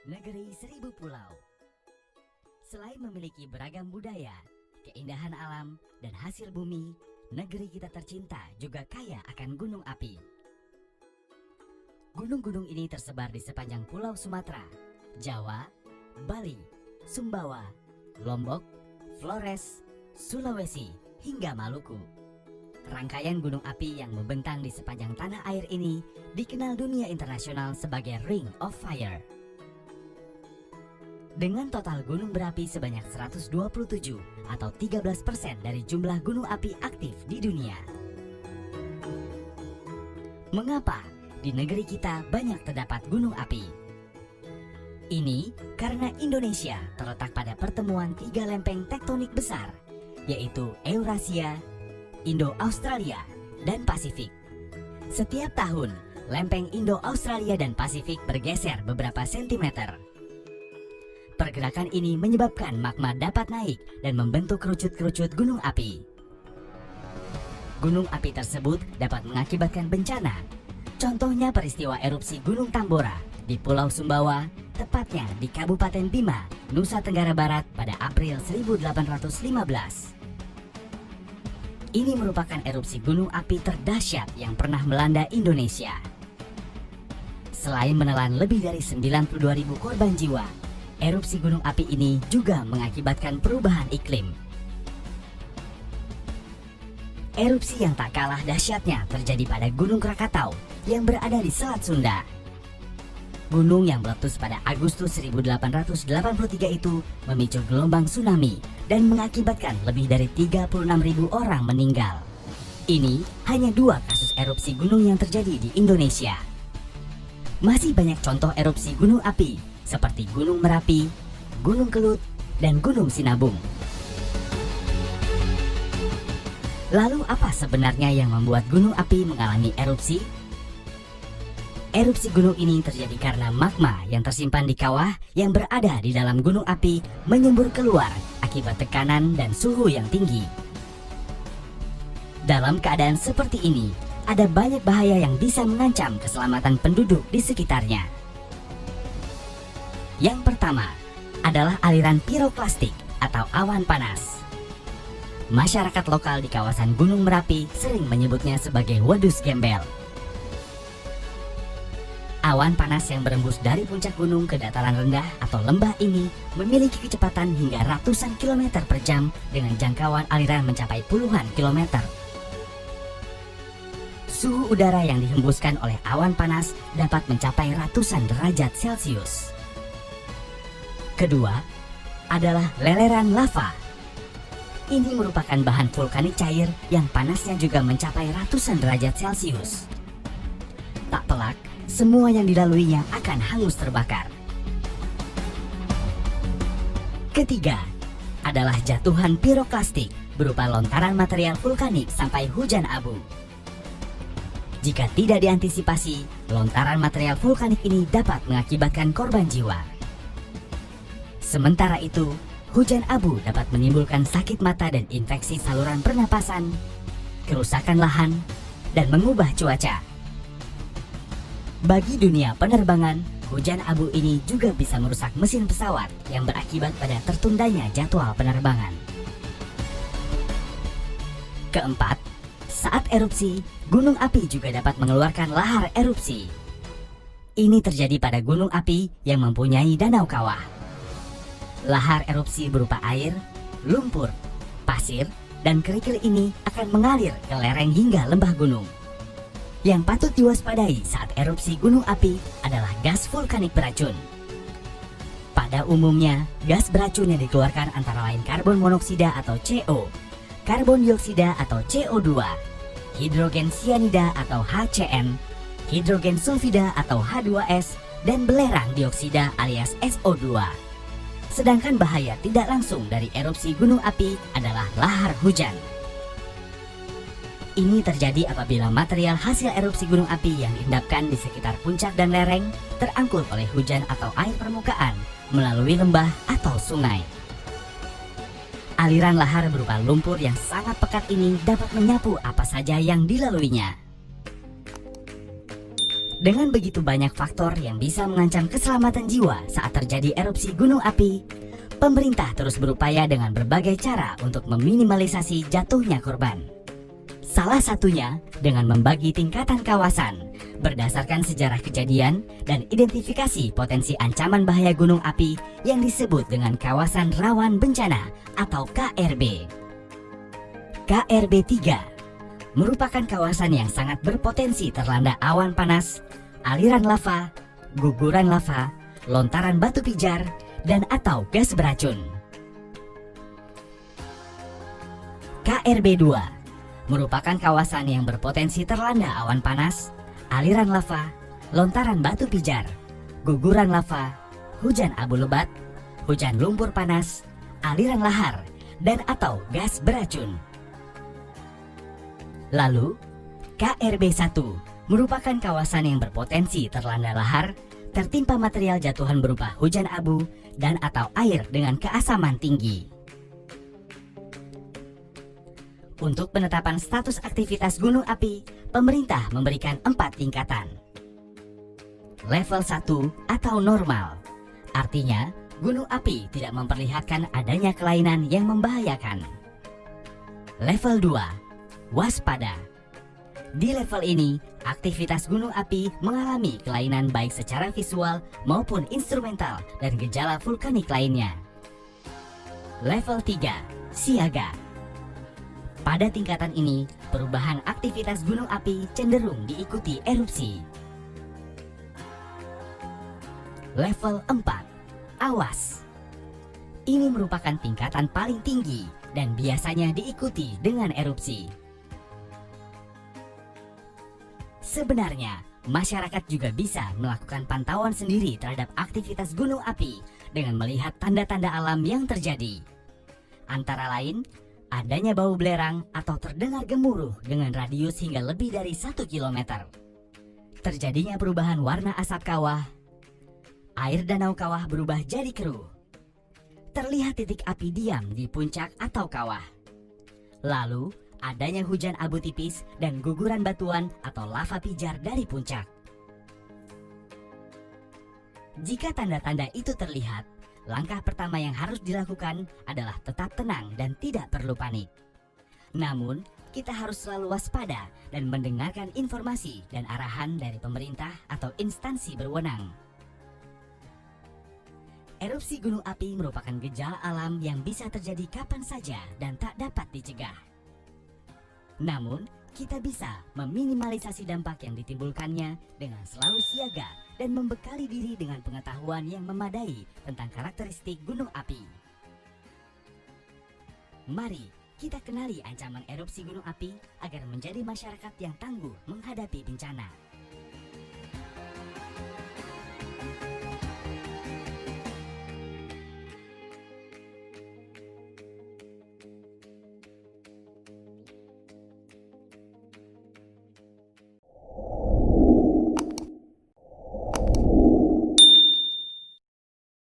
Negeri Seribu Pulau. Selain memiliki beragam budaya, keindahan alam, dan hasil bumi, negeri kita tercinta juga kaya akan gunung api. Gunung-gunung ini tersebar di sepanjang Pulau Sumatera, Jawa, Bali, Sumbawa, Lombok, Flores, Sulawesi, hingga Maluku. Rangkaian gunung api yang membentang di sepanjang tanah air ini dikenal dunia internasional sebagai Ring of Fire. Dengan total gunung berapi sebanyak 127 atau 13% dari jumlah gunung api aktif di dunia. Mengapa di negeri kita banyak terdapat gunung api? Ini karena Indonesia terletak pada pertemuan tiga lempeng tektonik besar, yaitu Eurasia, Indo-Australia, dan Pasifik. Setiap tahun, lempeng Indo-Australia dan Pasifik bergeser beberapa sentimeter. Pergerakan ini menyebabkan magma dapat naik dan membentuk kerucut-kerucut gunung api. Gunung api tersebut dapat mengakibatkan bencana. Contohnya peristiwa erupsi Gunung Tambora di Pulau Sumbawa, tepatnya di Kabupaten Bima, Nusa Tenggara Barat pada April 1815. Ini merupakan erupsi gunung api terdahsyat yang pernah melanda Indonesia. Selain menelan lebih dari 92.000 korban jiwa, erupsi gunung api ini juga mengakibatkan perubahan iklim. Erupsi yang tak kalah dahsyatnya terjadi pada Gunung Krakatau yang berada di Selat Sunda. Gunung yang meletus pada Agustus 1883 itu memicu gelombang tsunami dan mengakibatkan lebih dari 36.000 orang meninggal. Ini hanya 2 kasus erupsi gunung yang terjadi di Indonesia. Masih banyak contoh erupsi gunung api seperti Gunung Merapi, Gunung Kelut, dan Gunung Sinabung. Lalu apa sebenarnya yang membuat gunung api mengalami erupsi? Erupsi gunung ini terjadi karena magma yang tersimpan di kawah yang berada di dalam gunung api menyembur keluar akibat tekanan dan suhu yang tinggi. Dalam keadaan seperti ini, ada banyak bahaya yang bisa mengancam keselamatan penduduk di sekitarnya. Yang pertama adalah aliran piroklastik atau awan panas. Masyarakat lokal di kawasan Gunung Merapi sering menyebutnya sebagai wedus gembel. Awan panas yang berembus dari puncak gunung ke dataran rendah atau lembah ini memiliki kecepatan hingga ratusan kilometer per jam dengan jangkauan aliran mencapai puluhan kilometer. Suhu udara yang dihembuskan oleh awan panas dapat mencapai ratusan derajat Celcius. Kedua adalah leleran lava. Ini merupakan bahan vulkanik cair yang panasnya juga mencapai ratusan derajat Celcius. Tak pelak, semua yang dilaluinya akan hangus terbakar. Ketiga adalah jatuhan piroklastik berupa lontaran material vulkanik sampai hujan abu. Jika tidak diantisipasi, lontaran material vulkanik ini dapat mengakibatkan korban jiwa. Sementara itu, hujan abu dapat menimbulkan sakit mata dan infeksi saluran pernapasan, kerusakan lahan, dan mengubah cuaca. Bagi dunia penerbangan, hujan abu ini juga bisa merusak mesin pesawat yang berakibat pada tertundanya jadwal penerbangan. Keempat, saat erupsi, gunung api juga dapat mengeluarkan lahar erupsi. Ini terjadi pada gunung api yang mempunyai danau kawah. Lahar erupsi berupa air, lumpur, pasir, dan kerikil ini akan mengalir ke lereng hingga lembah gunung. Yang patut diwaspadai saat erupsi gunung api adalah gas vulkanik beracun. Pada umumnya, gas beracun yang dikeluarkan antara lain karbon monoksida atau CO, karbon dioksida atau CO2, hidrogen sianida atau HCN, hidrogen sulfida atau H2S, dan belerang dioksida alias SO2. Sedangkan bahaya tidak langsung dari erupsi gunung api adalah lahar hujan. Ini terjadi apabila material hasil erupsi gunung api yang diendapkan di sekitar puncak dan lereng terangkut oleh hujan atau air permukaan melalui lembah atau sungai. Aliran lahar berupa lumpur yang sangat pekat ini dapat menyapu apa saja yang dilaluinya. Dengan begitu banyak faktor yang bisa mengancam keselamatan jiwa saat terjadi erupsi gunung api, pemerintah terus berupaya dengan berbagai cara untuk meminimalisasi jatuhnya korban. Salah satunya dengan membagi tingkatan kawasan berdasarkan sejarah kejadian dan identifikasi potensi ancaman bahaya gunung api yang disebut dengan kawasan rawan bencana atau KRB. KRB 3 merupakan kawasan yang sangat berpotensi terlanda awan panas, aliran lava, guguran lava, lontaran batu pijar, dan atau gas beracun. KRB 2 merupakan kawasan yang berpotensi terlanda awan panas, aliran lava, lontaran batu pijar, guguran lava, hujan abu lebat, hujan lumpur panas, aliran lahar, dan atau gas beracun. Lalu, KRB 1 merupakan kawasan yang berpotensi terlanda lahar, tertimpa material jatuhan berupa hujan abu dan atau air dengan keasaman tinggi. Untuk penetapan status aktivitas gunung api, pemerintah memberikan 4 tingkatan. Level 1 atau normal, artinya gunung api tidak memperlihatkan adanya kelainan yang membahayakan. Level 2, waspada. Di level ini, aktivitas gunung api mengalami kelainan baik secara visual maupun instrumental dan gejala vulkanik lainnya. Level 3, siaga. Pada tingkatan ini, perubahan aktivitas gunung api cenderung diikuti erupsi. Level 4, awas. Ini merupakan tingkatan paling tinggi dan biasanya diikuti dengan erupsi. Sebenarnya, masyarakat juga bisa melakukan pantauan sendiri terhadap aktivitas gunung api dengan melihat tanda-tanda alam yang terjadi. Antara lain, adanya bau belerang atau terdengar gemuruh dengan radius hingga lebih dari 1 km. Terjadinya perubahan warna asap kawah. Air danau kawah berubah jadi keruh. Terlihat titik api diam di puncak atau kawah. Lalu, adanya hujan abu tipis dan guguran batuan atau lava pijar dari puncak. Jika tanda-tanda itu terlihat, langkah pertama yang harus dilakukan adalah tetap tenang dan tidak perlu panik. Namun, kita harus selalu waspada dan mendengarkan informasi dan arahan dari pemerintah atau instansi berwenang. Erupsi gunung api merupakan gejala alam yang bisa terjadi kapan saja dan tak dapat dicegah. Namun, kita bisa meminimalisasi dampak yang ditimbulkannya dengan selalu siaga dan membekali diri dengan pengetahuan yang memadai tentang karakteristik gunung api. Mari kita kenali ancaman erupsi gunung api agar menjadi masyarakat yang tangguh menghadapi bencana.